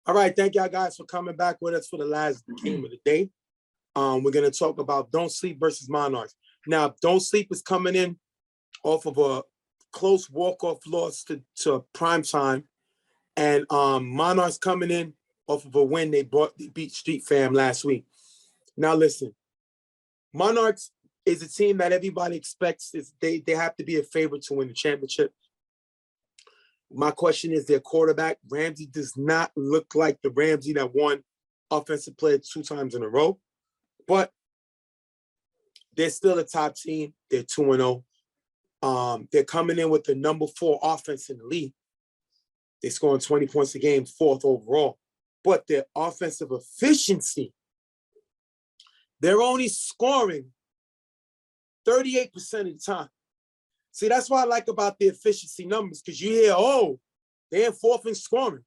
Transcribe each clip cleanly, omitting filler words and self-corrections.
All right, thank y'all guys for coming back with us for the last game of the day. We're going to talk about Don't Sleep versus Monarchs. Now, Don't Sleep is coming in off of a close walk-off loss to Primetime, and Monarchs coming in off of a win they beat Street Fam last week. Now, listen, Monarchs is a team that everybody expects they have to be a favorite to win the championship. My question is their quarterback. Ramsey does not look like the Ramsey that won Offensive Player 2 times in a row, but they're still a top team. They're 2-0. They're coming in with the number 4 offense in the league. They're scoring 20 points a game, 4th overall. But their offensive efficiency, they're only scoring 38% of the time. See, that's what I like about the efficiency numbers, because you hear, oh, they're in 4th in scoring.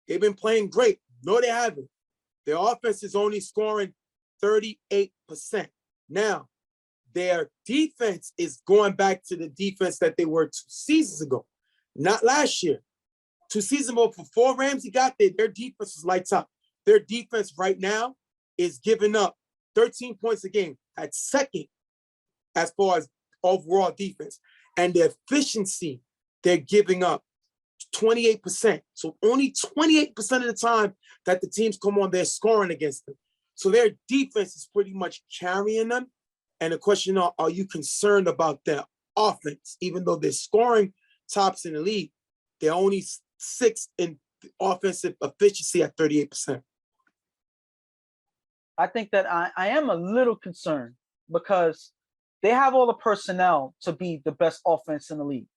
They've been playing great. No, they haven't. Their offense is only scoring 38%. Now, their defense is going back to the defense that they were 2 seasons ago, not last year. 2 seasons ago, before Ramsey got there, their defense was lights up. Their defense right now is giving up 13 points a game. At second as far as overall defense. And their efficiency, they're giving up 28%. So only 28% of the time that the teams come on, they're scoring against them. So their defense is pretty much carrying them. And the question are you concerned about their offense? Even though they're scoring tops in the league, they're only 6th in offensive efficiency at 38%. I think that I am a little concerned because they have all the personnel to be the best offense in the league.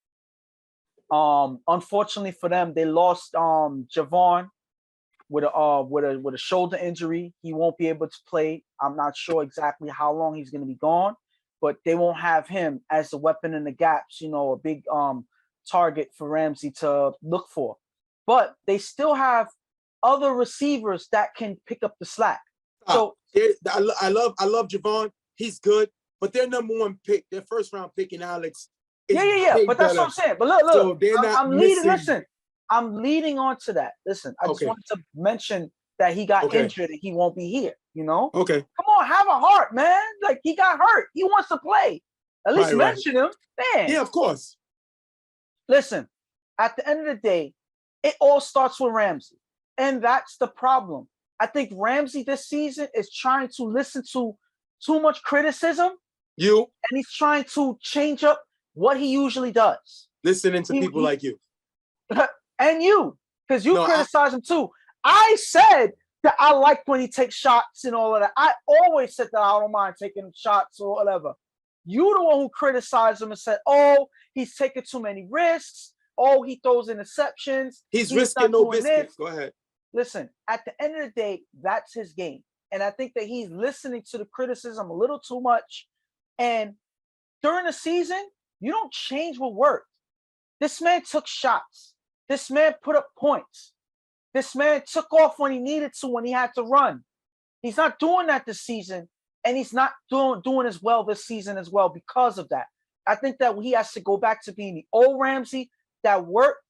Unfortunately for them, they lost Javon with a shoulder injury. He won't be able to play. I'm not sure exactly how long he's going to be gone, but they won't have him as a weapon in the gaps, a big target for Ramsey to look for. But they still have other receivers that can pick up the slack. So I love Javon. He's good. But their number 1 pick, their 1st round pick in Alex. Yeah. But that's what I'm saying. But look, so they're not missing. Listen, I'm leading on to that. Listen, I just wanted to mention that he got injured and he won't be here, Okay. Come on, have a heart, man. Like, he got hurt. He wants to play. At least mention him. Man. Yeah, of course. Listen, at the end of the day, it all starts with Ramsey. And that's the problem. I think Ramsey this season is trying to listen to too much criticism. And he's trying to change up what he usually does. Listening to people like you. And you, because you criticize him too. I said that I like when he takes shots and all of that. I always said that I don't mind taking shots or whatever. You the one who criticized him and said, oh, he's taking too many risks. Oh, he throws interceptions. He's risking no biscuits. Go ahead. Listen, at the end of the day, that's his game. And I think that he's listening to the criticism a little too much. And during the season, you don't change what worked. This man took shots. This man put up points. This man took off when he needed to, when he had to run. He's not doing that this season, and he's not doing as well this season as well because of that. I think that he has to go back to being the old Ramsey that worked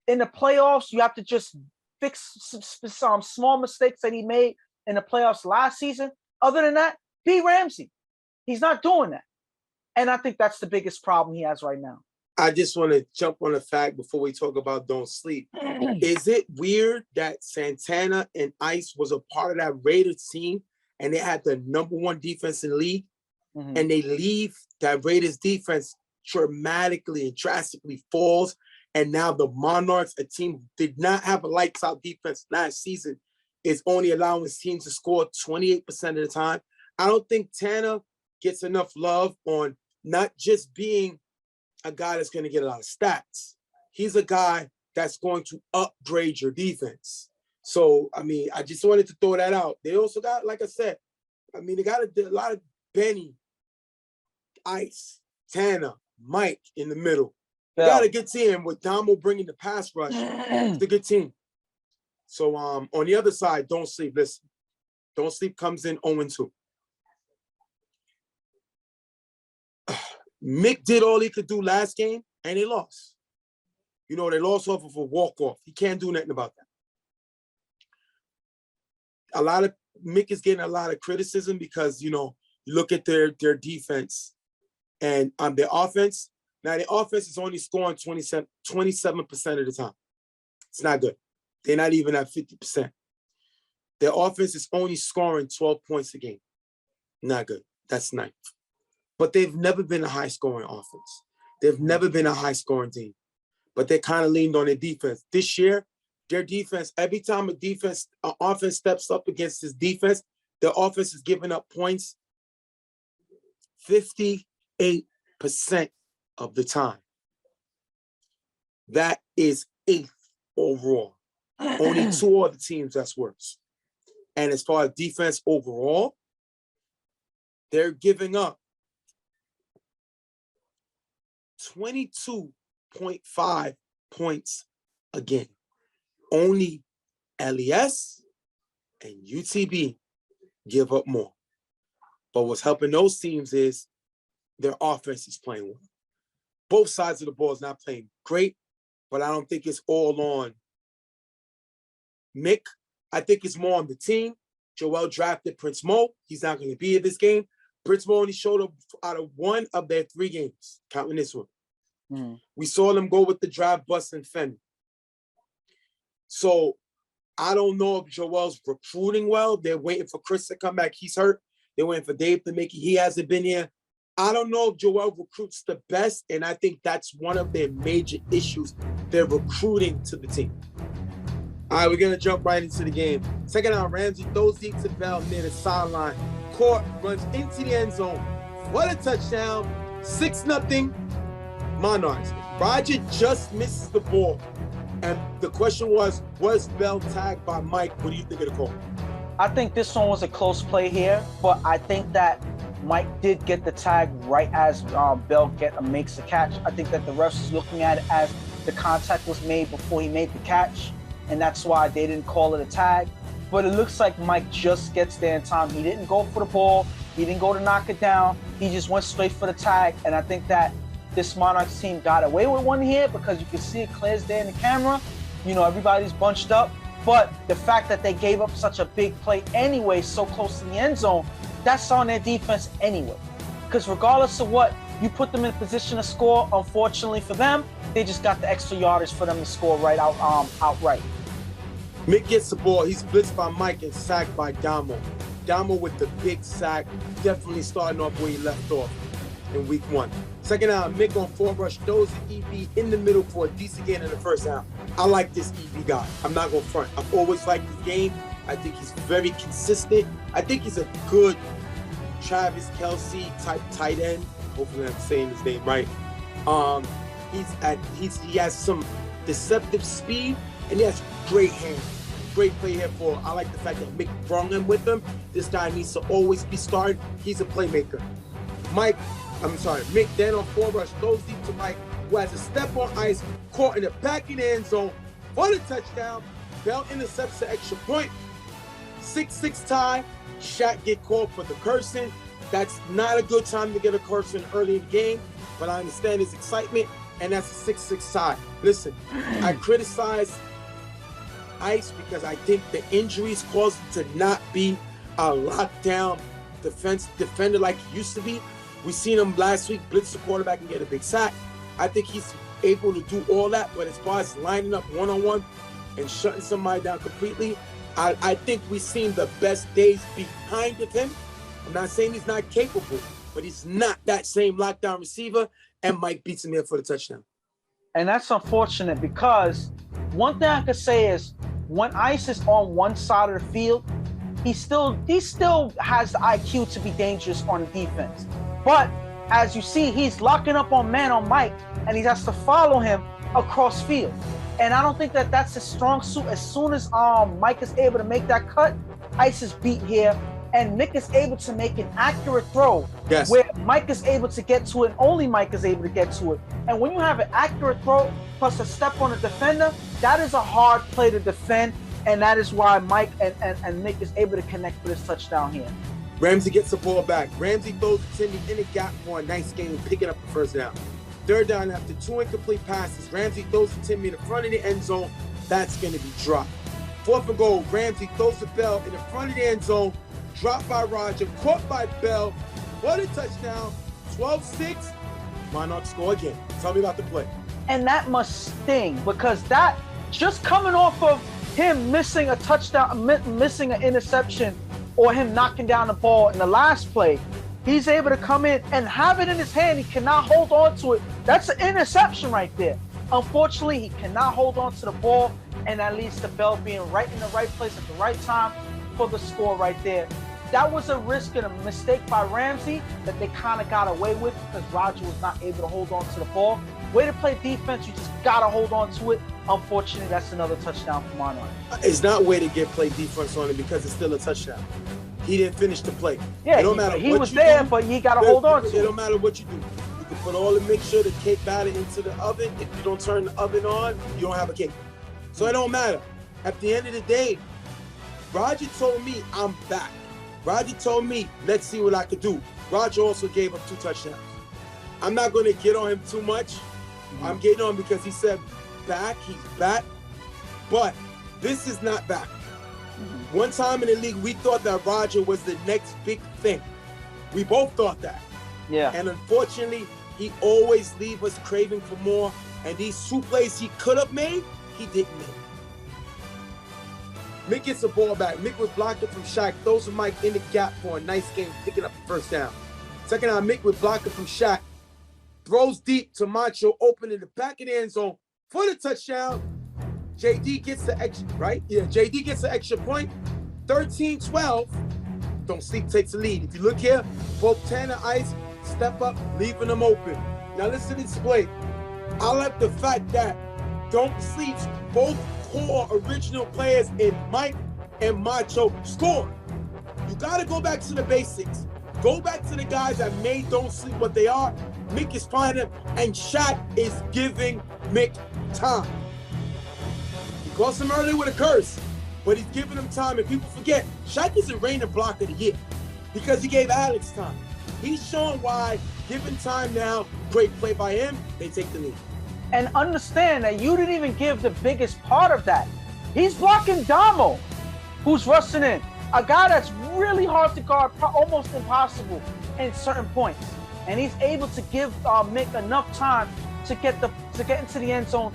in the playoffs. You have to just fix some small mistakes that he made in the playoffs last season. Other than that, be Ramsey. He's not doing that. And I think that's the biggest problem he has right now. I just want to jump on a fact before we talk about Don't Sleep. Is it weird that Santana and Ice was a part of that Raiders team and they had the number 1 defense in the league, and they leave that Raiders defense dramatically and drastically falls, and now the Monarchs, a team who did not have a lights-out defense last season, is only allowing his team to score 28% of the time? I don't think Tanner gets enough love on not just being a guy that's going to get a lot of stats. He's a guy that's going to upgrade your defense. So, I mean, I just wanted to throw that out. They also got, like I said, they got a lot of Benny, Ice, Tanner, Mike in the middle. They got a good team with Damo bringing the pass rush. It's a good team. So, on the other side, Don't Sleep. Listen, Don't Sleep comes in 0-2. Mick did all he could do last game, and they lost. They lost off of a walk-off. He can't do nothing about that. Mick is getting a lot of criticism because, you look at their defense and their offense. Now, their offense is only scoring 27% of the time. It's not good. They're not even at 50%. Their offense is only scoring 12 points a game. Not good. That's ninth. But they've never been a high-scoring offense. They've never been a high-scoring team. But they kind of leaned on their defense. This year, their defense, every time an offense steps up against this defense, their offense is giving up points 58% of the time. That is 8th overall. Only 2 other teams that's worse. And as far as defense overall, they're giving up 22.5 points a game. Only LES and UTB give up more. But what's helping those teams is their offense is playing well. Both sides of the ball is not playing great, but I don't think it's all on Mick. I think it's more on the team. Joel drafted Prince Mo. He's not going to be at this game. Prince Mo only showed up out of 1 of their 3 games, counting this one. We saw them go with the drive, bust, and fend. So I don't know if Joel's recruiting well. They're waiting for Chris to come back. He's hurt. They're waiting for Dave to make it. He hasn't been here. I don't know if Joel recruits the best, and I think that's one of their major issues. They're recruiting to the team. All right, we're going to jump right into the game. Second down, Ramsey throws deep to Bell near the sideline. Court runs into the end zone. What a touchdown. 6-0 Monarchs. Roger just misses the ball. And the question was Bell tagged by Mike? What do you think of the call? I think this one was a close play here, but I think that Mike did get the tag right as Bell makes the catch. I think that the refs is looking at it as the contact was made before he made the catch, and that's why they didn't call it a tag. But it looks like Mike just gets there in time. He didn't go for the ball. He didn't go to knock it down. He just went straight for the tag, and I think that this Monarchs team got away with one here because you can see it clear as day in the camera. Everybody's bunched up. But the fact that they gave up such a big play anyway, so close to the end zone, that's on their defense anyway. Because regardless of what, you put them in a position to score. Unfortunately for them, they just got the extra yardage for them to score outright. Mick gets the ball. He's blitzed by Mike and sacked by Damo. Damo with the big sack, definitely starting off where he left off in week 1. Second down, Mick on 4 rush, throws the EB in the middle for a decent gain in the first down. I like this EB guy. I'm not going to front. I've always liked his game. I think he's very consistent. I think he's a good Travis Kelce type tight end. Hopefully I'm saying his name right. He has some deceptive speed and he has great hands. Great play here for. I like the fact that Mick brought him with him. This guy needs to always be started. He's a playmaker. Mick then on 4 rush, throws deep to Mike, who has a step on ice, caught in the back of the end zone for the touchdown. Bell intercepts the extra point. 6-6 tie. Shaq get called for the cursing. That's not a good time to get a cursing early in the game, but I understand his excitement, and that's a 6-6 tie. Listen, I criticize Ice because I think the injuries caused him to not be a lockdown defender like he used to be. We seen him last week blitz the quarterback and get a big sack. I think he's able to do all that, but as far as lining up one-on-one and shutting somebody down completely, I think we've seen the best days behind of him. I'm not saying he's not capable, but he's not that same lockdown receiver, and Mike beats him here for the touchdown. And that's unfortunate because one thing I could say is when Ice is on one side of the field, he still has the IQ to be dangerous on the defense. But as you see, he's locking up on Mike, and he has to follow him across field. And I don't think that that's his strong suit. As soon as Mike is able to make that cut, Ice is beat here, and Mick is able to make an accurate throw where Mike is able to get to it, and only Mike is able to get to it. And when you have an accurate throw plus a step on a defender, that is a hard play to defend, and that is why Mike and Mick is able to connect for this touchdown here. Ramsey gets the ball back. Ramsey throws it to Timmy in the gap for a nice game, picking up the first down. Third down after 2 incomplete passes. Ramsey throws it to Timmy in the front of the end zone. That's going to be dropped. 4th and goal, Ramsey throws the bell in the front of the end zone, dropped by Roger, caught by Bell, what a touchdown, 12-6, Monarchs score again. Tell me about the play. And that must sting, because that, just coming off of him missing a touchdown, missing an interception, or him knocking down the ball in the last play, he's able to come in and have it in his hand. He cannot hold on to it. That's an interception right there. Unfortunately, he cannot hold on to the ball, and that leads to Bell being right in the right place at the right time for the score right there. That was a risk and a mistake by Ramsey that they kind of got away with because Roger was not able to hold on to the ball. Way to play defense, you just got to hold on to it. Unfortunately, that's another touchdown for Monarch. It's not way to get play defense on it because it's still a touchdown. He didn't finish the play. Yeah, it don't matter he what was you there, do, but he got to hold on to it. It don't matter what you do. You can put all the mixture, the cake batter into the oven. If you don't turn the oven on, you don't have a cake. So it don't matter. At the end of the day, Roger told me I'm back. Roger told me, let's see what I could do. Roger also gave up 2 touchdowns. I'm not going to get on him too much. I'm getting on because he said back, he's back. But this is not back. One time in the league, we thought that Roger was the next big thing. We both thought that. Yeah. And unfortunately, he always leaves us craving for more. And these 2 plays he could have made, he didn't make. Mick gets the ball back. Mick was blocked it from Shaq. Throws him Mike in the gap for a nice game, picking up the first down. Second down, Mick was blocked it from Shaq. Throws deep to Macho, open in the back of the end zone for the touchdown. JD gets the extra, right? Yeah, JD gets the extra point. 13-12. Don't Sleep takes the lead. If you look here, both Tanner Ice step up, leaving them open. Now listen to this play. I like the fact that Don't Sleep's both core original players in Mike and Macho score. You got to go back to the basics. Go back to the guys that made Don't Sleep what they are. Mick is finding them, and Shaq is giving Mick time. He calls him early with a curse, but he's giving him time, and people forget, Shaq is a reigning block of the year because he gave Alex time. He's showing why, given time now, great play by him, they take the lead. And understand that you didn't even give the biggest part of that. He's blocking Damo, who's rushing in. A guy that's really hard to guard, almost impossible in certain points. And he's able to give Mick enough time to get into the end zone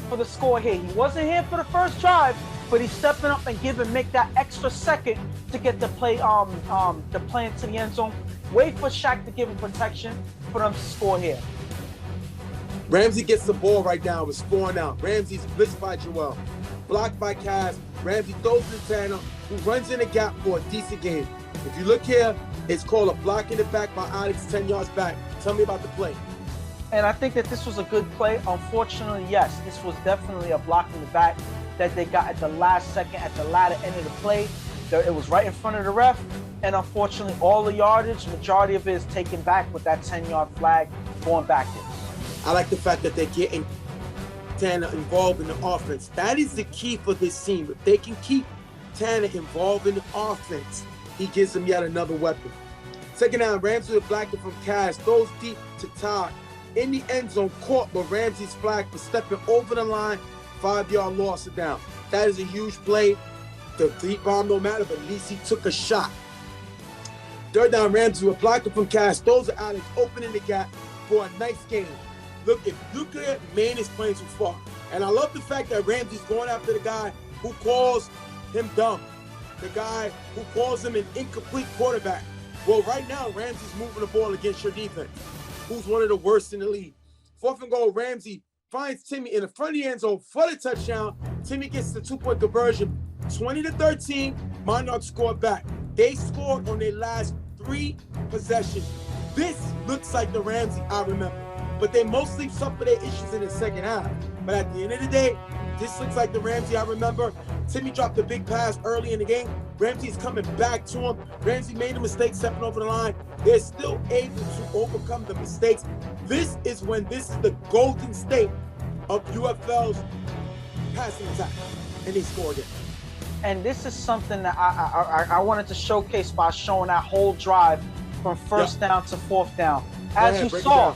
for the score here. He wasn't here for the first drive, but he's stepping up and giving Mick that extra second to get the play into the end zone. Wait for Shaq to give him protection for them to score here. Ramsey gets the ball right now. It's 4 out. Ramsey's blitzed by Joel. Blocked by Kaz. Ramsey throws to Tanner, who runs in the gap for a decent game. If you look here, it's called a block in the back by Alex 10 yards back. Tell me about the play. And I think that this was a good play. Unfortunately, yes, this was definitely a block in the back that they got at the last second, at the latter end of the play. It was right in front of the ref. And unfortunately, all the yardage, majority of it is taken back with that 10-yard flag going backwards. I like the fact that they're getting Tanner involved in the offense. That is the key for this team. If they can keep Tanner involved in the offense, he gives them yet another weapon. Second down, Ramsey with Blackton from Cash, throws deep to Todd. In the end zone, caught by Ramsey's flag for stepping over the line, 5-yard loss of down. That is a huge play. The deep bomb don't matter, but at least he took a shot. Third down, Ramsey with Blackton from Cash, throws to Alex, opening the gap for a nice game. Look, if you look at man is playing too far. And I love the fact that Ramsey's going after the guy who calls him dumb. The guy who calls him an incomplete quarterback. Well, right now, Ramsey's moving the ball against your defense, who's one of the worst in the league. 4th and goal, Ramsey finds Timmy in the front of the end zone for the touchdown. Timmy gets the 2-point conversion. 20-13, Monarchs scored back. They scored on their last 3 possessions. This looks like the Ramsey I remember. But they mostly suffered their issues in the second half. But at the end of the day, this looks like the Ramsey I remember. Timmy dropped a big pass early in the game. Ramsey's coming back to him. Ramsey made a mistake stepping over the line. They're still able to overcome the mistakes. This is the golden state of UFL's passing attack. And they score again. And this is something that I wanted to showcase by showing that whole drive from first down to 4th down. As you saw,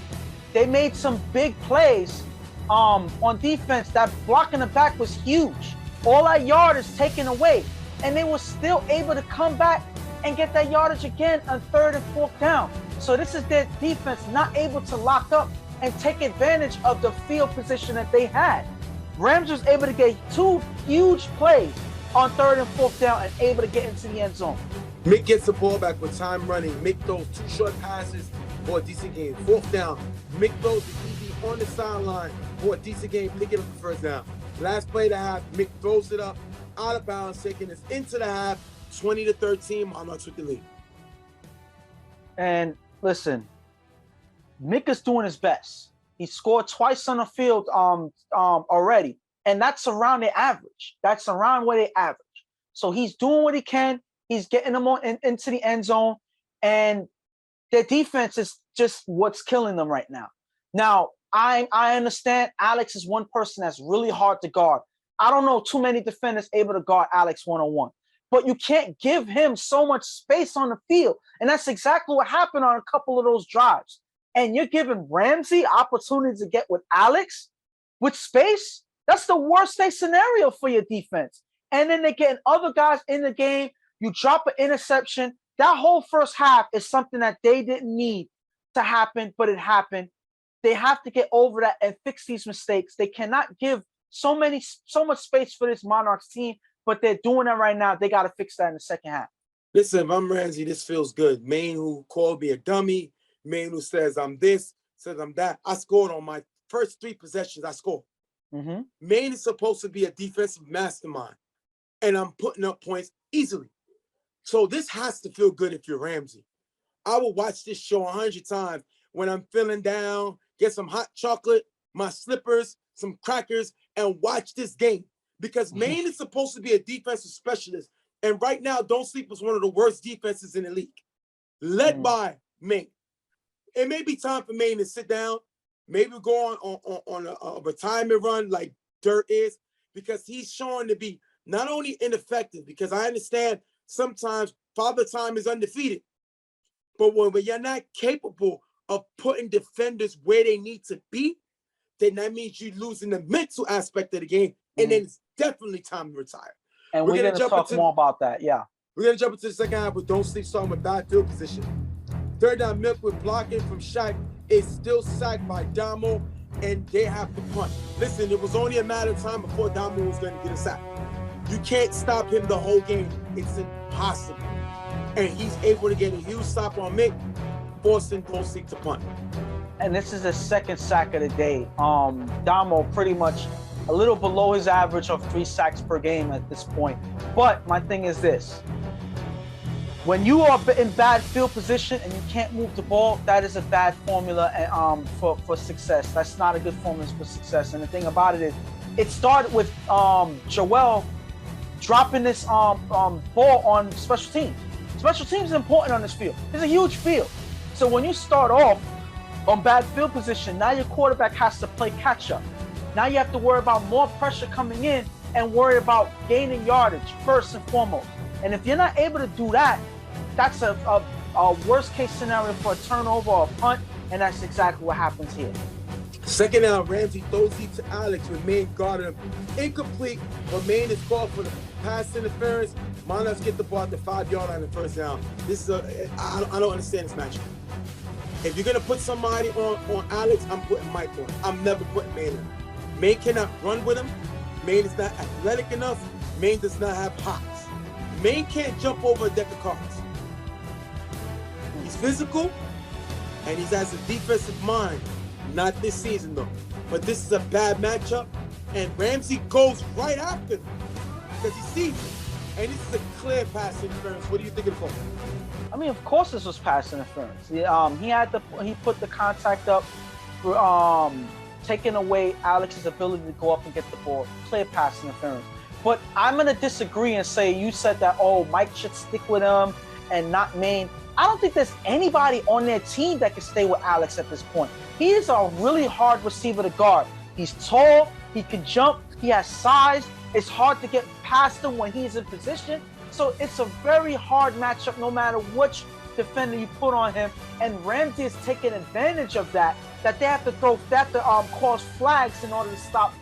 they made some big plays on defense. That block in the back was huge. All that yardage taken away, and they were still able to come back and get that yardage again on 3rd and 4th down. So this is their defense not able to lock up and take advantage of the field position that they had. Rams was able to get 2 huge plays on 3rd and 4th down and able to get into the end zone. Mick gets the ball back with time running. Mick throws 2 short passes for a decent game. 4th down, Mick throws the DB on the sideline for a decent game, picking up the 1st down. Last play of the half, Mick throws it up out of bounds, taking us into the half, 20-13, Monarchs with the lead. And listen, Mick is doing his best. He scored twice on the field already, and that's around the average. That's around where they average. So he's doing what he can. He's getting them into the end zone, and their defense is just what's killing them right now. Now, I understand Alex is one person that's really hard to guard. I don't know too many defenders able to guard Alex one-on-one, but you can't give him so much space on the field, and that's exactly what happened on a couple of those drives. And you're giving Ramsey opportunity to get with Alex with space. That's the worst case scenario for your defense. And then they're getting other guys in the game. You drop an interception. That whole first half is something that they didn't need to happen, but it happened. They have to get over that and fix these mistakes. They cannot give so much space for this Monarchs team, but they're doing that right now. They got to fix that in the second half. Listen, if I'm Ramsey, this feels good. Maine, who called me a dummy, Maine, who says I'm this, says I'm that. I scored on my first 3 possessions. I scored. Mm-hmm. Maine is supposed to be a defensive mastermind, and I'm putting up points easily. So this has to feel good if you're Ramsey. I will watch this show 100 times when I'm feeling down, get some hot chocolate, my slippers, some crackers, and watch this game. Because Maine is supposed to be a defensive specialist. And right now, Don't Sleep is one of the worst defenses in the league, led by Maine. It may be time for Maine to sit down, maybe go on a retirement run like Dirt is, because he's showing to be not only ineffective, because I understand sometimes Father Time is undefeated, but when you're not capable of putting defenders where they need to be, then that means you're losing the mental aspect of the game, and then it's definitely time to retire. And we're going to talk more about that, yeah. We're going to jump into the second half with Don't Sleep, starting with bad field position. 3rd down, Milk with blocking from Shaq is still sacked by Damo, and they have to punt. Listen, it was only a matter of time before Damo was going to get a sack. You can't stop him the whole game. It's impossible. And he's able to get a huge stop on Mick, forcing Don't Sleep to punt. And this is the 2nd sack of the day. Damo pretty much a little below his average of 3 sacks per game at this point. But my thing is this. When you are in bad field position and you can't move the ball, that is a bad formula for success. That's not a good formula for success. And the thing about it is, it started with Joel dropping this ball on special teams. Special teams is important on this field. It's a huge field. So when you start off on bad field position, now your quarterback has to play catch up. Now you have to worry about more pressure coming in and worry about gaining yardage first and foremost. And if you're not able to do that, that's a worst case scenario for a turnover or a punt, and that's exactly what happens here. 2nd down, Ramsey throws deep to Alex with Maine guarding him. Incomplete, but Maine is called for the pass interference. Monarchs get the ball at the 5-yard line in 1st down. This is I don't understand this matchup. If you're gonna put somebody on Alex, I'm putting Mike on. I'm never putting Maine on. Maine cannot run with him. Maine is not athletic enough. Maine does not have hops. Maine can't jump over a deck of cards. He's physical, and he has a defensive mind. Not this season, though. But this is a bad matchup, and Ramsey goes right after him because he sees it. And this is a clear pass interference. What do you think of the call? I mean, of course this was pass interference. He put the contact up for taking away Alex's ability to go up and get the ball. Clear pass interference. But I'm going to disagree and say you said that, Mike should stick with him and not Maine. I don't think there's anybody on their team that can stay with Alex at this point. He is a really hard receiver to guard. He's tall, he can jump, he has size. It's hard to get past him when he's in position. So it's a very hard matchup no matter which defender you put on him. And Ramsey is taking advantage of that they have to cause flags in order to stop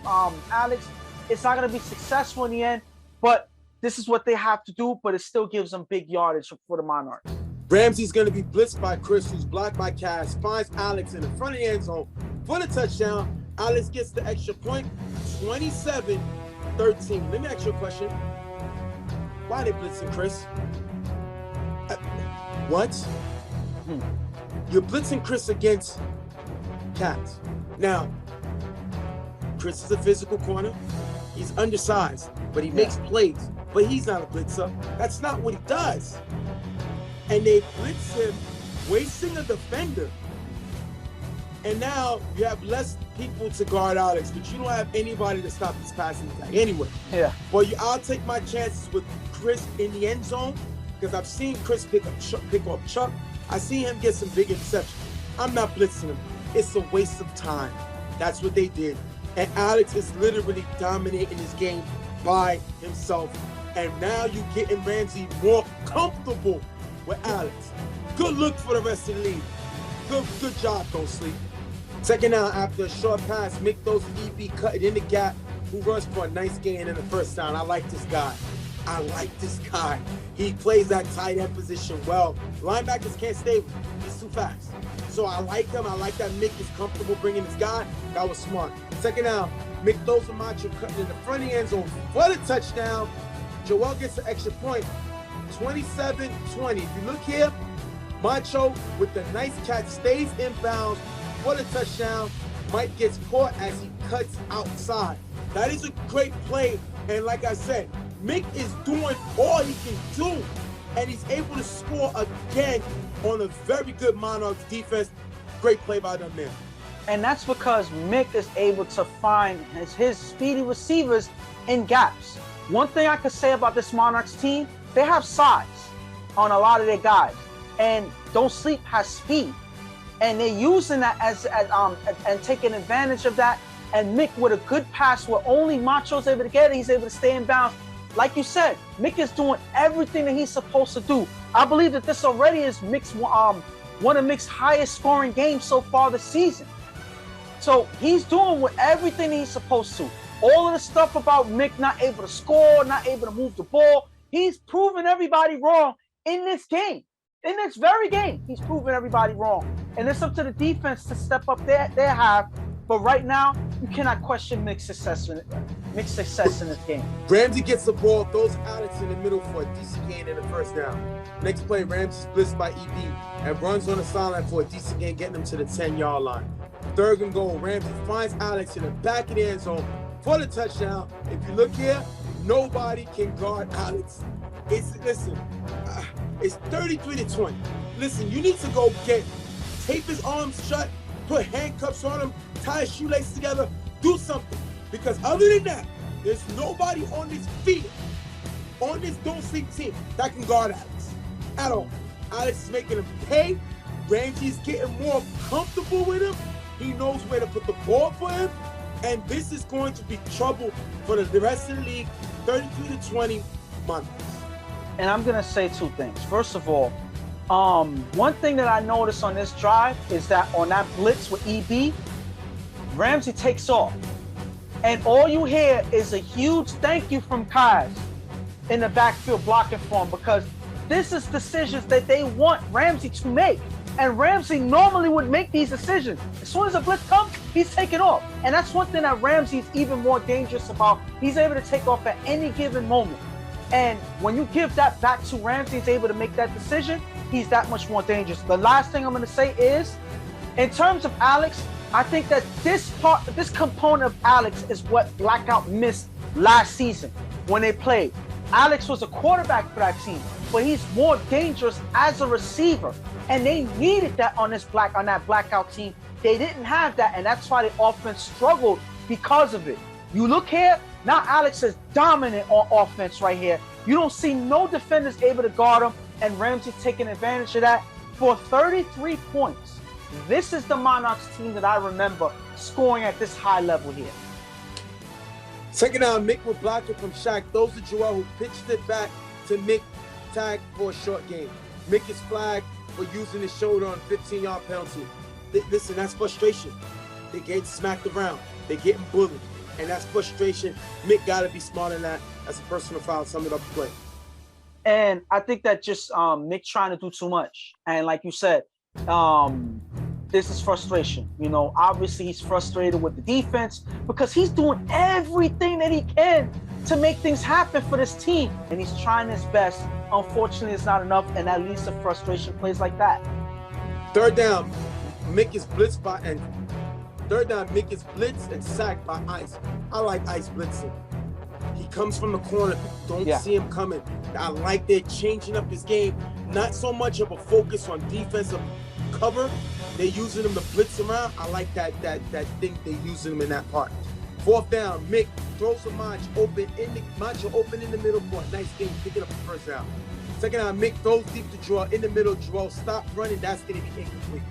Alex. It's not going to be successful in the end, but this is what they have to do, but it still gives them big yardage for the Monarchs. Ramsey's going to be blitzed by Chris, who's blocked by Cass, finds Alex in the front of the end zone for the touchdown. Alex gets the extra point, 27-13. Let me ask you a question. Why are they blitzing Chris? What? You're blitzing Chris against Cass. Now, Chris is a physical corner. He's undersized, but he makes plays. But he's not a blitzer. That's not what he does. And they blitz him, wasting a defender. And now you have less people to guard Alex, but you don't have anybody to stop this passing attack anyway. Yeah. Well, I'll take my chances with Chris in the end zone because I've seen Chris pick up Chuck. I see him get some big interceptions. I'm not blitzing him. It's a waste of time. That's what they did. And Alex is literally dominating this game by himself. And now you're getting Ramsey more comfortable with Alex. Good look for the rest of the league. Good job, Don't Sleep. Second down after a short pass, Mick throws EB cut it in the gap, who runs for a nice gain in the first down. I like this guy. He plays that tight end position well. Linebackers can't stay with him. He's too fast. So I like him. I like that Mick is comfortable bringing this guy. That was smart. Second down, Mick throws a Macho cutting in the front of the end zone for the touchdown. Joel gets an extra point, 27-20. If you look here, Macho with the nice catch stays inbounds for the touchdown. Mike gets caught as he cuts outside. That is a great play. And like I said, Mick is doing all he can do. And he's able to score again on a very good Monarchs defense. Great play by them there. And that's because Mick is able to find his speedy receivers in gaps. One thing I could say about this Monarchs team, they have size on a lot of their guys. And Don't Sleep has speed. And they're using that and taking advantage of that. And Mick with a good pass where only Macho's able to get it, he's able to stay in bounds. Like you said, Mick is doing everything that he's supposed to do. I believe that this already is Mick's one of Mick's highest scoring games so far this season. So he's doing everything he's supposed to. All of the stuff about Mick not able to score, not able to move the ball, he's proven everybody wrong in this game. In this very game, he's proven everybody wrong. And it's up to the defense to step up their half. But right now, you cannot question Mick's success in this game. Ramsey gets the ball, throws Alex in the middle for a decent gain in the first down. Next play, Ramsey's blitzed by EB and runs on the sideline for a decent gain, getting him to the 10-yard line. Third and goal, Ramsey finds Alex in the back of the end zone for the touchdown. If you look here, nobody can guard Alex. It's 33-20. Listen, you need to go tape his arms shut, put handcuffs on him, tie his shoelaces together, do something. Because other than that, there's nobody on this field, on this Don't Sleep team, that can guard Alex at all. Alex is making him pay. Ramsey's getting more comfortable with him. He knows where to put the ball for him. And this is going to be trouble for the rest of the league. 33-20 Monarchs. And I'm going to say two things. First of all, one thing that I noticed on this drive is that on that blitz with EB, Ramsey takes off. And all you hear is a huge thank you from Kaz in the backfield blocking for him, because this is decisions that they want Ramsey to make. And Ramsey normally would make these decisions. As soon as a blitz comes, he's taking off. And that's one thing that Ramsey is even more dangerous about. He's able to take off at any given moment. And when you give that back to Ramsey, he's able to make that decision, he's that much more dangerous. The last thing I'm going to say is, in terms of Alex, I think that this component of Alex is what Blackout missed last season when they played. Alex was a quarterback for that team, but he's more dangerous as a receiver. And they needed that on that Blackout team. They didn't have that, and that's why the offense struggled because of it. You look here, now Alex is dominant on offense right here. You don't see no defenders able to guard him, and Ramsey taking advantage of that for 33 points. This is the Monarchs team that I remember scoring at this high level here. Second down, Mick will block it from Shaq. Those to Joel, who pitched it back to Mick, tag for a short gain. Mick is flagged for using his shoulder on a 15-yard penalty. Listen, that's frustration. They get smacked around. They're getting bullied. and that's frustration. Mick got to be smart in that. That's a personal foul. Sum it up play. And I think that just Nick trying to do too much. And like you said, this is frustration. You know, obviously he's frustrated with the defense because he's doing everything that he can to make things happen for this team. And he's trying his best. Unfortunately, it's not enough, and that leads to frustration plays like that. Third down, Mick is blitzed by and third down, Mick is blitzed and sacked by Ice. I like Ice blitzing. He comes from the corner. Don't see him coming. I like they're changing up his game. Not so much of a focus on defensive cover. They're using him to blitz around. I like that thing they're using him in that part. Fourth down, Mick throws a Macho open in the middle for a nice game, picking up the first down. Second down, Mick throws deep to draw in the middle, draw, stop running. That's going to be incomplete.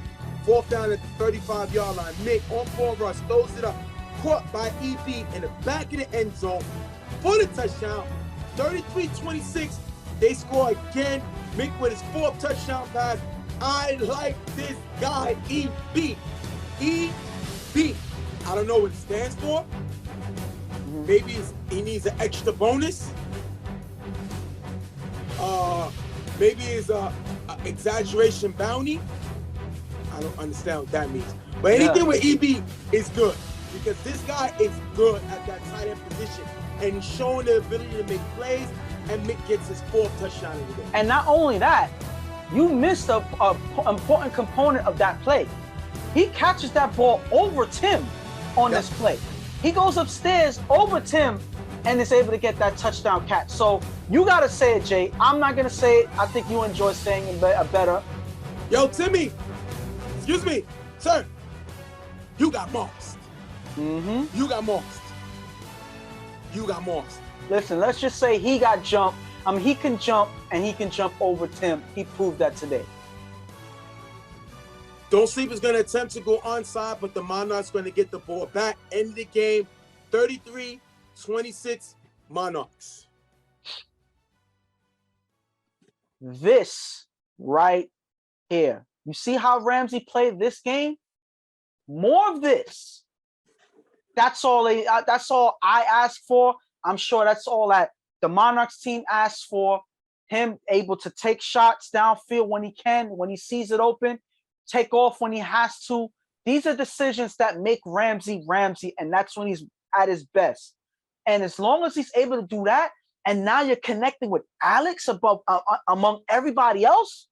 Fourth down at the 35-yard line. Mick on four rush, throws it up, caught by EB in the back of the end zone for the touchdown. 33-26. They score again. Mick with his fourth touchdown pass. I like this guy, EB. EB. I don't know what it stands for. Maybe he needs an extra bonus. Maybe it's a exaggeration bounty. I don't understand what that means. But anything with EB is good because this guy is good at that tight end position. And he's showing the ability to make plays, and Mick gets his fourth touchdown of the day. And not only that, you missed a important component of that play. He catches that ball over Tim on this play. He goes upstairs over Tim and is able to get that touchdown catch. So you got to say it, Jay. I'm not going to say it. I think you enjoy saying it better. Yo, Timmy, excuse me, sir, you got mossed. You got mossed. You got mossed. Listen, let's just say he got jumped. He can jump, and he can jump over Tim. He proved that today. Don't Sleep is going to attempt to go onside, but the Monarchs going to get the ball back. End of the game, 33-26, Monarchs. This right here. You see how Ramsey played this game? More of this. That's all I asked for. I'm sure that's all that the Monarchs team asked for. Him able to take shots downfield when he can, when he sees it open, take off when he has to. These are decisions that make Ramsey, and that's when he's at his best. And as long as he's able to do that, and now you're connecting with Alex among everybody else,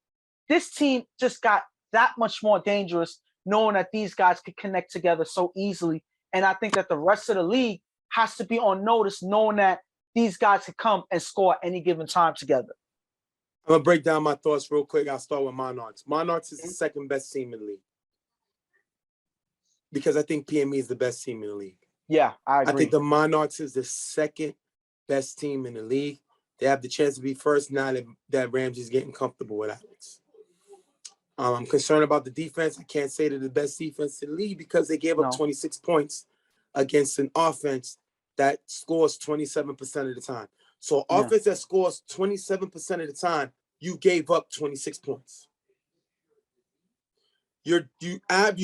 this team just got that much more dangerous, knowing that these guys could connect together so easily. And I think that the rest of the league has to be on notice, knowing that these guys can come and score at any given time together. I'm going to break down my thoughts real quick. I'll start with Monarchs. Monarchs is the second best team in the league because I think PME is the best team in the league. Yeah, I agree. I think the Monarchs is the second best team in the league. They have the chance to be first now that Ramsey's getting comfortable with Alex. I'm concerned about the defense. I can't say they're the best defense in the league because they gave up 26 points against an offense that scores 27% of the time. So offense that scores 27% of the time, you gave up 26 points. You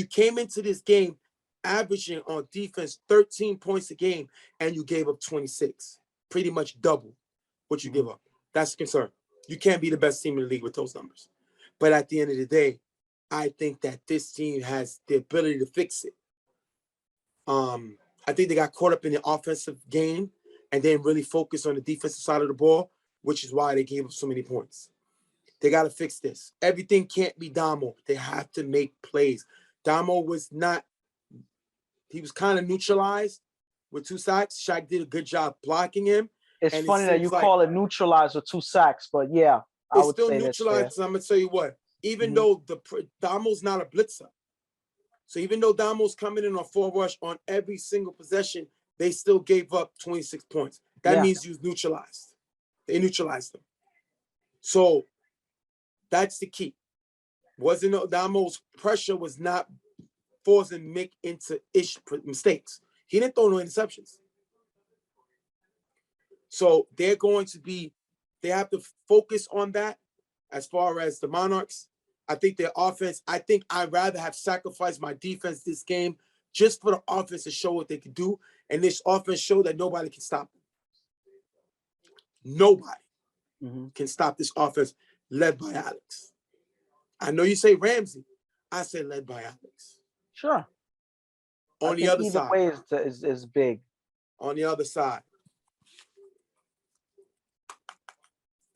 came into this game averaging on defense 13 points a game, and you gave up 26. Pretty much double what you give up. That's a concern. You can't be the best team in the league with those numbers. But at the end of the day, I think that this team has the ability to fix it. I think they got caught up in the offensive game and then really focused on the defensive side of the ball, which is why they gave up so many points. They got to fix this. Everything can't be Damo. They have to make plays. Damo was not – he was kind of neutralized with 2 sacks. Shaq did a good job blocking him. It's funny that you call it neutralized with 2 sacks, but yeah. It's still neutralized. I'm going to tell you what. Even though Damo's not a blitzer. So even though Damo's coming in on 4 rush on every single possession, they still gave up 26 points. That means you neutralized. They neutralized them. So that's the key. Damo's pressure was not forcing Mick into mistakes. He didn't throw no interceptions. So they have to focus on that as far as the Monarchs. I think their offense, I'd rather have sacrificed my defense this game just for the offense to show what they could do And this offense showed that nobody can stop them. Nobody can stop this offense led by Alex. I know you say Ramsey. I say led by Alex. Sure. On the other either side. way is big. On the other side.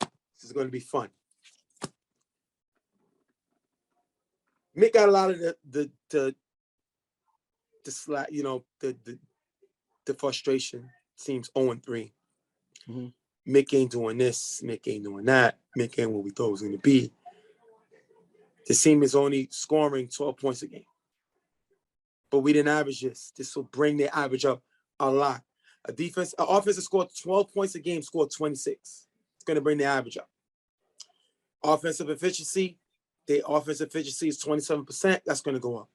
This is going to be fun. Mick got a lot of the slack, you know, the frustration. Seems 0-3. Mick ain't doing this. Mick ain't doing that. Mick ain't what we thought it was going to be. The team is only scoring 12 points a game. But we didn't average this. This will bring their average up a lot. An offense that scored 12 points a game scored 26. It's going to bring the average up. Offensive efficiency, their offensive efficiency is 27%. That's going to go up.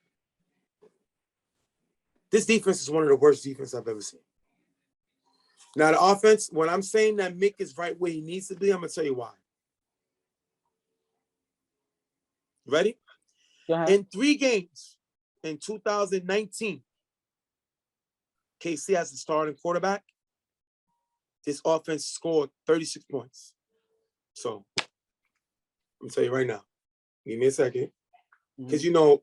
This defense is one of the worst defenses I've ever seen. Now, the offense, when I'm saying that Mick is right where he needs to be, I'm going to tell you why. Ready? In 3 games in 2019, KC as the starting quarterback, this offense scored 36 points. So, I'm going to tell you right now. Give me a second. Because you know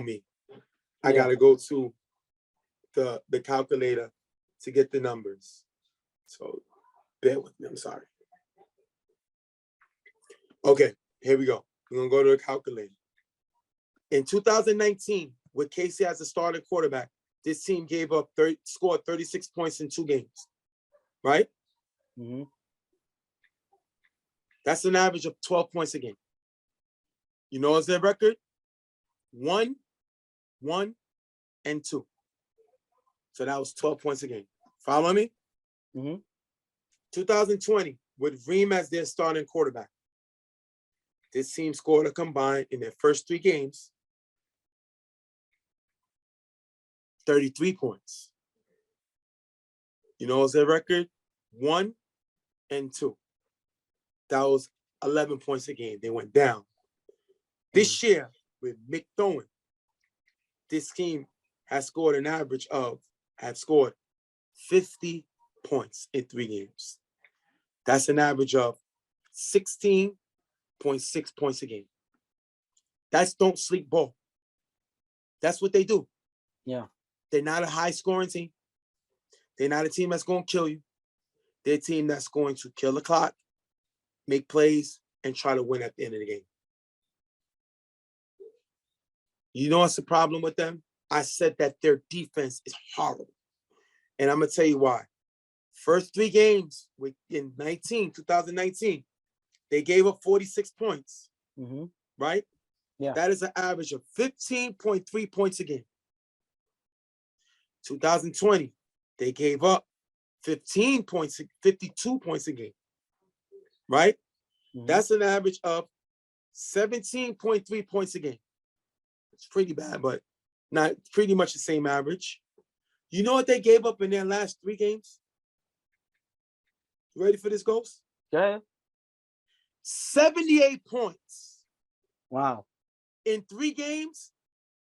me. I got to go to the calculator to get the numbers. So, bear with me. I'm sorry. Okay, here we go. We're going to go to the calculator. In 2019, with Casey as the starting quarterback, this team scored 36 points in 2 games, right? That's an average of 12 points a game. You know what's their record? 1, 1, and 2. So that was 12 points a game. Follow me? 2020, with Reem as their starting quarterback, this team scored a combined in their first 3 games 33 points. You know what's their record? 1 and 2. That was 11 points a game. They went down. This year, with Mick throwing, this team has scored 50 points in 3 games. That's an average of 16.6 points a game. That's don't sleep ball. That's what they do. Yeah. They're not a high-scoring team. They're not a team that's going to kill you. They're a team that's going to kill the clock, make plays, and try to win at the end of the game. You know what's the problem with them? I said that their defense is horrible. And I'm going to tell you why. First 3 games in 2019, they gave up 46 points, right? Yeah. That is an average of 15.3 points a game. 2020, they gave up 52 points a game, right? That's an average of 17.3 points a game. It's pretty bad, but not pretty much the same average. You know what they gave up in their last 3 games? You ready for this, Ghost? Yeah. 78 points. Wow. In 3 games,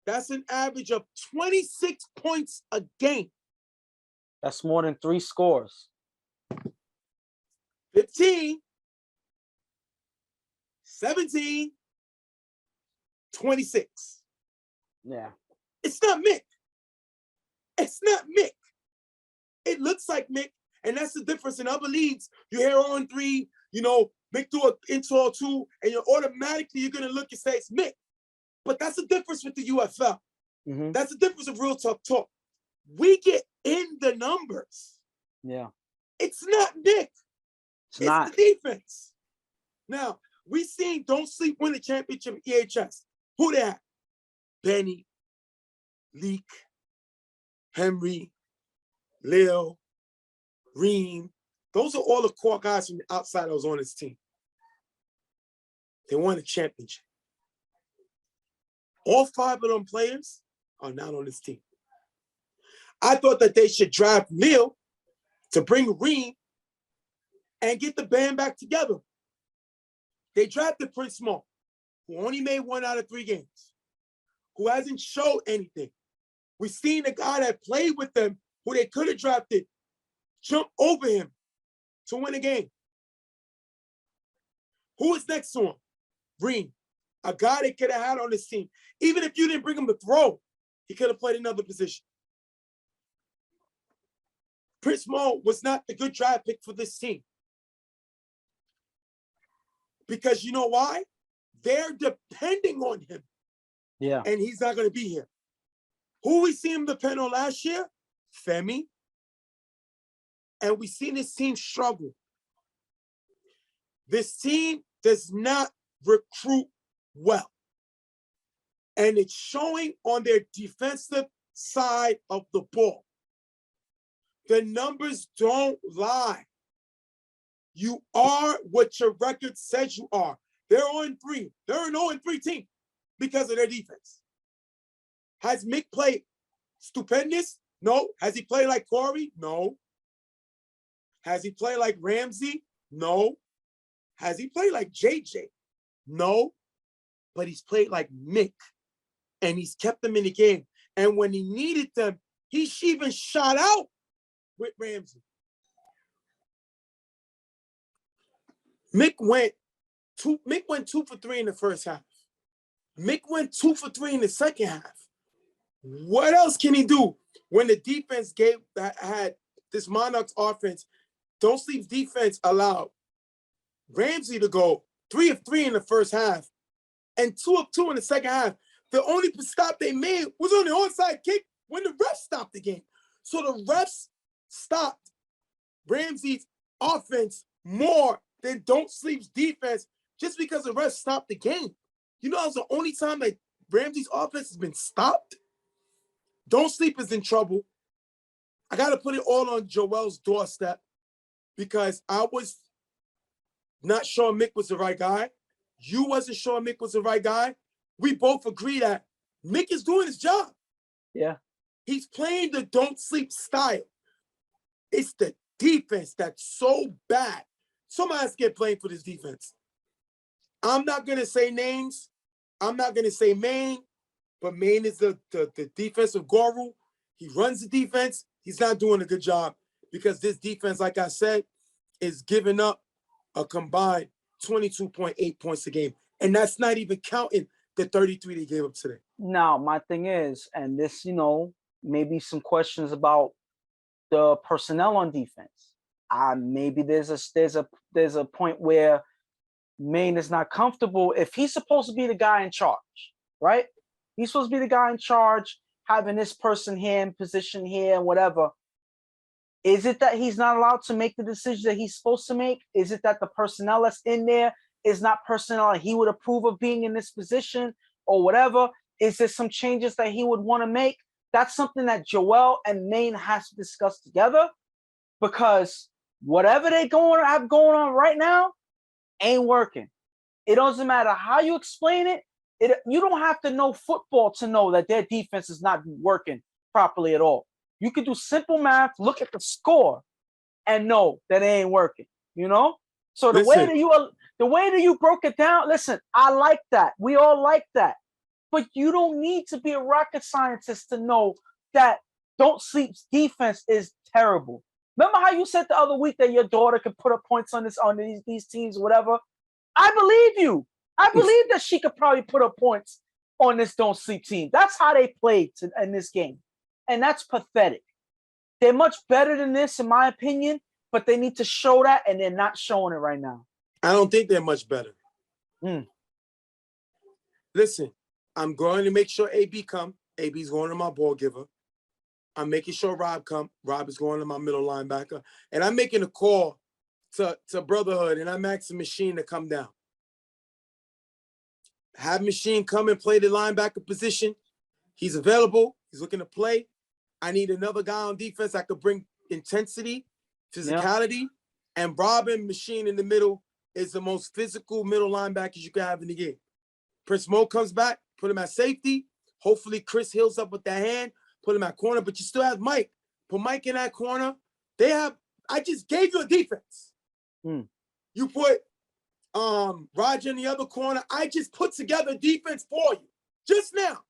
that's an average of 26 points a game. That's more than 3 scores. 15, 17, 26. Yeah. It's not Mick. It's not Mick. It looks like Mick, and that's the difference. In other leagues, you hear 0-3, you know, Mick do an install 2, and you're going to look and say it's Mick. But that's the difference with the UFL. That's the difference of real tough talk. We get in the numbers. Yeah. It's not Nick. It's not the defense. Now, we seen Don't Sleep win the championship EHS. Who that? Benny, Leak, Henry, Lil, Reem. Those are all the core guys from the outside that was on this team. They won the championship. All 5 of them players are not on this team. I thought that they should draft Lil to bring Reem and get the band back together. They drafted Prince Small, who only made 1 out of 3 games, who hasn't showed anything. We've seen a guy that played with them who they could have drafted, jump over him to win a game. Who is next to him? Green, a guy they could have had on this team. Even if you didn't bring him to throw, he could have played another position. Chris Mo was not the good draft pick for this team. Because you know why? They're depending on him. Yeah. And he's not going to be here. Who we see him depend on last year? Femi. And we seen this team struggle. This team does not recruit well. And it's showing on their defensive side of the ball. The numbers don't lie. You are what your record says you are. They're 0-3. They're an 0-3 team because of their defense. Has Mick played stupendous? No. Has he played like Corey? No. Has he played like Ramsey? No. Has he played like JJ? No. But he's played like Mick. And he's kept them in the game. And when he needed them, he even shot out with Ramsey. Mick went 2 for 3 in the first half. Mick went 2 for 3 in the second half. What else can he do when the defense had this Monarchs offense? Don't Sleep's defense allowed Ramsey to go 3 of 3 in the first half and 2 of 2 in the second half. The only stop they made was on the onside kick when the refs stopped the game. So the refs stopped Ramsey's offense more than Don't Sleep's defense just because the refs stopped the game. You know, that was the only time that Ramsey's offense has been stopped. Don't Sleep is in trouble. I got to put it all on Joel's doorstep because I was not sure Mick was the right guy. You wasn't sure Mick was the right guy. We both agree that Mick is doing his job. Yeah. He's playing the Don't Sleep style. It's the defense that's so bad. Somebody has to get blamed for this defense. I'm not going to say names. I'm not going to say Maine, but Maine is the defensive guru. He runs the defense. He's not doing a good job because this defense, like I said, is giving up a combined 22.8 points a game. And that's not even counting the 33 they gave up today. Now, my thing is, and this, maybe some questions about the personnel on defense. Maybe there's a point where Maine is not comfortable if he's supposed to be the guy in charge, right? He's supposed to be the guy in charge, having this person here in position here and whatever. Is it that he's not allowed to make the decisions that he's supposed to make? Is it that the personnel that's in there is not personnel that he would approve of being in this position or whatever? Is there some changes that he would want to make? That's something that Joel and Maine has to discuss together because whatever they have going on right now ain't working. It doesn't matter how you explain it. You don't have to know football to know that their defense is not working properly at all. You can do simple math, look at the score, and know that it ain't working. So the way that you broke it down, listen, I like that. We all like that. But you don't need to be a rocket scientist to know that Don't Sleep's defense is terrible. Remember how you said the other week that your daughter could put up points on these teams or whatever? I believe you. I believe that she could probably put up points on this Don't Sleep team. That's how they played in this game. And that's pathetic. They're much better than this, in my opinion, but they need to show that, and they're not showing it right now. I don't think they're much better. Listen, I'm going to make sure AB come. AB's going to my ball giver. I'm making sure Rob come. Rob is going to my middle linebacker. And I'm making a call to Brotherhood, and I'm asking Machine to come down. Have Machine come and play the linebacker position. He's available. He's looking to play. I need another guy on defense that could bring intensity, physicality, and Robin Machine in the middle is the most physical middle linebackers you can have in the game. Prince Mo comes back, put him at safety. Hopefully Chris heals up with that hand, put him at corner, but you still have Mike. Put Mike in that corner. I just gave you a defense. You put Roger in the other corner. I just put together a defense for you just now.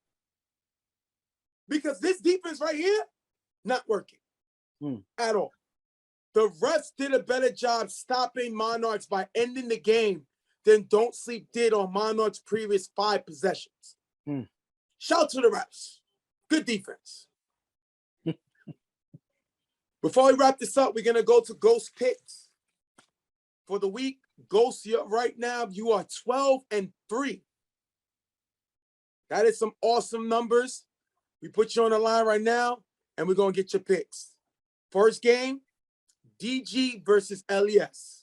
Because this defense right here, not working. at all. The refs did a better job stopping Monarchs by ending the game than Don't Sleep did on Monarchs' previous 5 possessions. Shout to the refs. Good defense. Before we wrap this up, we're going to go to Ghost picks for the week. Ghost, right now, you are 12-3. That is some awesome numbers. We put you on the line right now, and we're going to get your picks. First game, DG versus LES.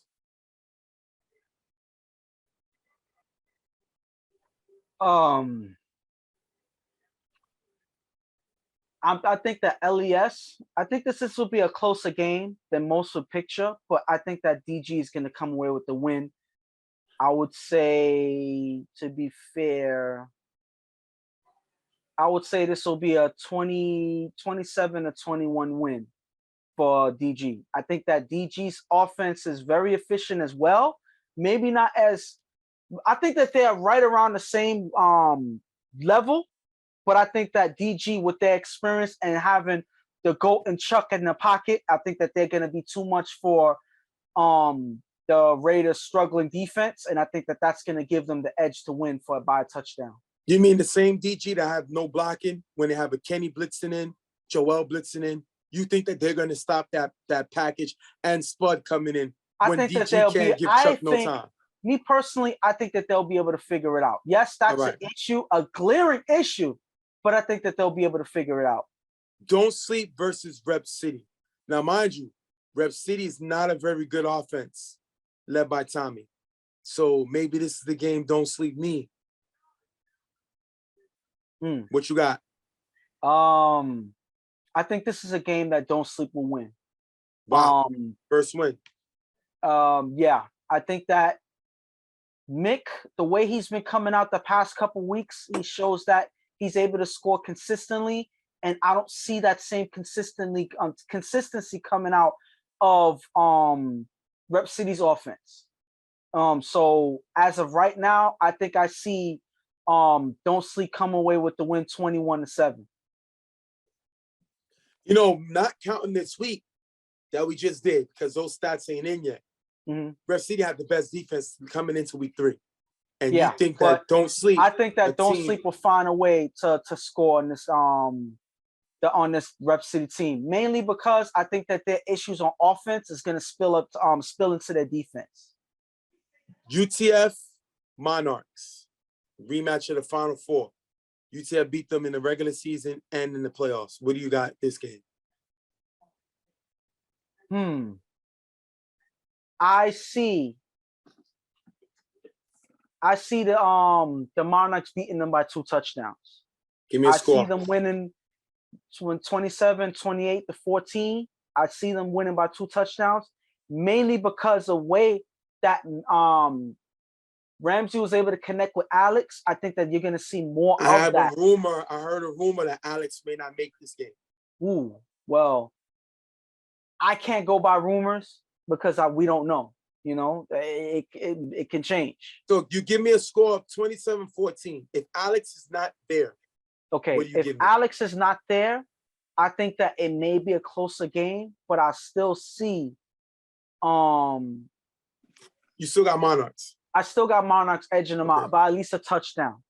I think that LES, I think this will be a closer game than most would picture, but I think that DG is going to come away with the win. I would say, to be fair, I would say this will be a 27-21 win for DG. I think that DG's offense is very efficient as well. Maybe not as, I think that they're right around the same level, but I think that DG, with their experience and having the GOAT and Chuck in the pocket, I think that they're going to be too much for the Raiders' struggling defense, and I think that that's going to give them the edge to win by a touchdown. You mean the same DG that have no blocking when they have a Kenny blitzing in, Joel blitzing in? You think that they're going to stop that package and Spud coming in when DG can't give Chuck no time? Me personally, I think that they'll be able to figure it out. Yes, that's an issue, a glaring issue, but I think that they'll be able to figure it out. Don't Sleep versus Rep City. Now, mind you, Rep City is not a very good offense led by Tommy. So maybe this is the game Don't Sleep need. What you got? I think this is a game that Don't Sleep will win. Wow. First win. Yeah, I think that Mick, the way he's been coming out the past couple weeks, he shows that he's able to score consistently, and I don't see that same consistency coming out of Rep City's offense. So as of right now, I think I see Don't Sleep come away with the win 21-7. You know, not counting this week that we just did, because those stats ain't in yet. Rep City had the best defense coming into week 3. And you think that Don't Sleep. I think that Don't Sleep will find a way to score on this on this Rep City team, mainly because I think that their issues on offense is going to spill into their defense. UTF Monarchs, rematch of the Final Four. UTF beat them in the regular season and in the playoffs. What do you got this game? I see the Monarchs beating them by 2 touchdowns. Give me a score. I see them winning 27-28-14. I see them winning by 2 touchdowns, mainly because of the way that Ramsey was able to connect with Alex. I think that you're going to see more of that. I heard a rumor that Alex may not make this game. Ooh, well, I can't go by rumors because we don't know. You know, it can change. So you give me a score of 27-14. If Alex is not there, okay. If Alex is not there, I think that it may be a closer game, but I still see. You still got Monarchs. I still got Monarchs edging them out by at least a touchdown.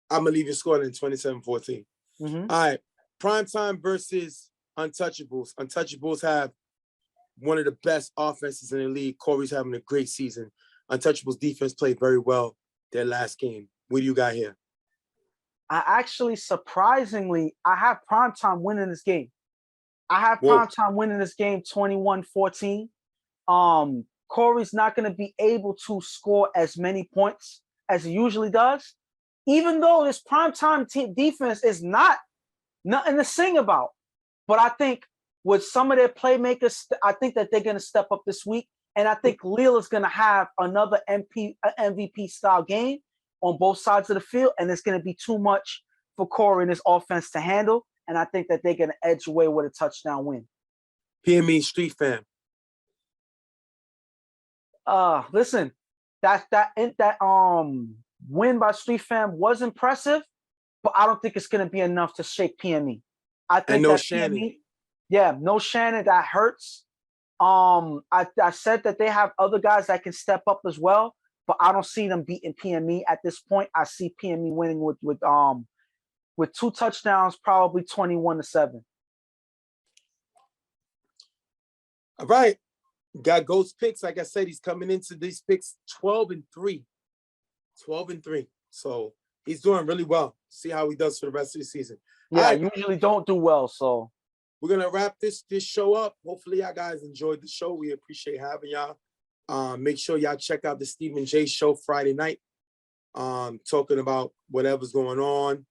I'm gonna leave you scoring in 27-14. All right, Primetime versus Untouchables. Untouchables have one of the best offenses in the league. Corey's having a great season. Untouchables defense played very well their last game. What do you got here? I actually, surprisingly, I have Primetime winning this game. I have Primetime winning this game 21-14. Corey's not going to be able to score as many points as he usually does, even though this Primetime defense is nothing to sing about. But I think with some of their playmakers, I think that they're going to step up this week. And I think Lille is going to have another MVP-style game on both sides of the field, and it's going to be too much for Corey and his offense to handle. And I think that they're going to edge away with a touchdown win. PME Street Fam. Listen, that win by Street Fam was impressive, but I don't think it's going to be enough to shake PME. I think that Shannon. Yeah, no Shannon. That hurts. I said that they have other guys that can step up as well, but I don't see them beating PME at this point. I see PME winning with 2 touchdowns, probably 21-7. All right. Got Ghost picks. Like I said, he's coming into these picks 12-3. 12-3. So he's doing really well. See how he does for the rest of the season. Yeah, All I right, usually don't do well, so we're gonna wrap this show up. Hopefully, y'all guys enjoyed the show. We appreciate having y'all. Make sure y'all check out the Stephen J show Friday night. Talking about whatever's going on.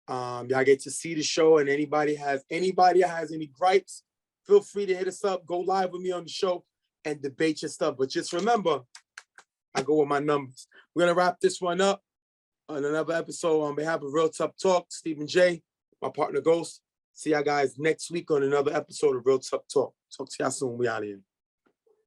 Y'all get to see the show, and anybody that has any gripes, feel free to hit us up. Go live with me on the show and debate your stuff. But just remember, I go with my numbers. We're gonna wrap this one up on another episode. On behalf of Real Tough Talk, Stephen J, my partner Ghost. See y'all guys next week on another episode of Real Tough Talk. Talk to y'all soon. We out of here.